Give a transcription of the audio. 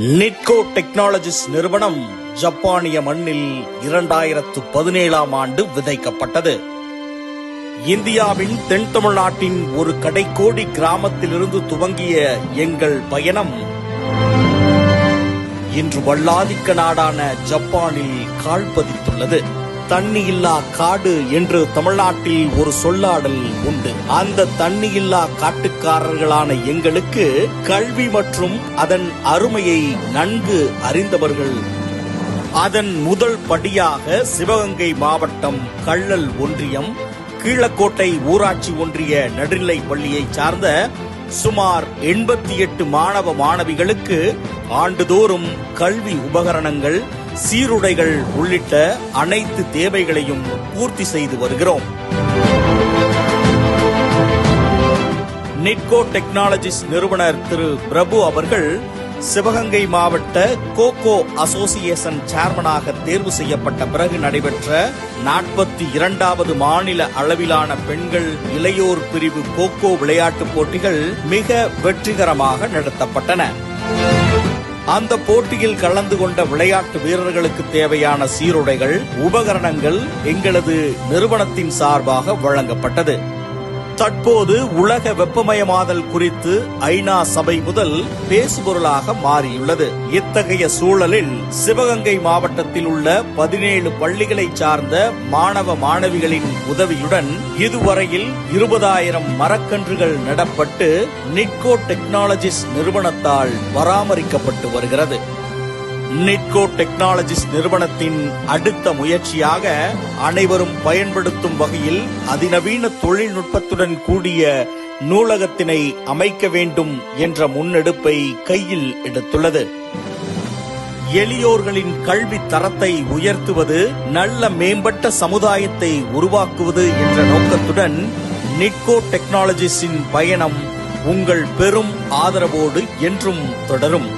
Nitco technologies நிறுவனம் ஜப்பானிய மண்ணில் 2017ஆம் ஆண்டு விதைக்கப்பட்டது. இந்தியாவின் தென் தமிழ்நாட்டின் ஒரு கடைக்கோடி கிராமத்திலிருந்து துவங்கிய எங்கள் பயணம் இன்று வல்லாதிக்க நாடான ஜப்பானில் கால் பதித்துள்ளது. தண்ணி இல்லா காடு என்று தமிழ்நாட்டில் ஒரு சொல்லாடல் உண்டு. அந்த தண்ணி இல்லா காட்டுக்காரர்களான எங்களுக்கு கல்வி மற்றும் அதன் அருமையை நன்கு அறிந்தவர்கள். அதன் முதல் படியாக சிவகங்கை மாவட்டம் கள்ளல் ஒன்றியம் கீழக்கோட்டை ஊராட்சி ஒன்றிய நடுநிலை பள்ளியை சார்ந்த சுமார் 88 மாணவ மாணவிகளுக்கு ஆண்டுதோறும் கல்வி உபகரணங்கள், சீருடைகள் உள்ளிட்ட அனைத்து தேவைகளையும் பூர்த்தி செய்து வருகிறோம். நிட்கோ டெக்னாலஜிஸ் நிறுவனர் திரு பிரபு அவர்கள் சிவகங்கை மாவட்ட கோகோ அசோசியேஷன் சேர்மனாக தேர்வு செய்யப்பட்ட பிறகு நடைபெற்ற 42வது மாநில அளவிலான பெண்கள் இளையோர் பிரிவு கோகோ விளையாட்டுப் போட்டிகள் மிக வெற்றிகரமாக நடத்தப்பட்டன. அந்த போட்டியில் கலந்து கொண்ட விளையாட்டு வீரர்களுக்கு தேவையான சீருடைகள், உபகரணங்கள் எங்களது நிறுவனத்தின் சார்பாக வழங்கப்பட்டது. தற்போது உலக வெப்பமயமாதல் குறித்து ஐநா சபை முதல் பேசுபொருளாக மாறியுள்ளது. இத்தகைய சூழலில் சிவகங்கை மாவட்டத்தில் உள்ள 17 பள்ளிகளை சார்ந்த மாணவ மாணவிகளின் உதவியுடன் இதுவரையில் 20,000 மரக்கன்றுகள் நடப்பட்டு நிட்கோ டெக்னாலஜிஸ் நிறுவனத்தால் பராமரிக்கப்பட்டு வருகிறது. நிட்கோ டெக்னாலஜிஸ் நிறுவனத்தின் அடுத்த முயற்சியாக அனைவரும் பயன்படுத்தும் வகையில் அதிநவீன தொழில்நுட்பத்துடன் கூடிய நூலகத்தினை அமைக்க வேண்டும் என்ற முன்னெடுப்பை கையில் எடுத்துள்ளது. எளியோர்களின் கல்வி தரத்தை உயர்த்துவது, நல்ல மேம்பட்ட சமுதாயத்தை உருவாக்குவது என்ற நோக்கத்துடன் நிட்கோ டெக்னாலஜிஸின் பயணம் உங்கள் பெரும் ஆதரவோடு என்றும் தொடரும்.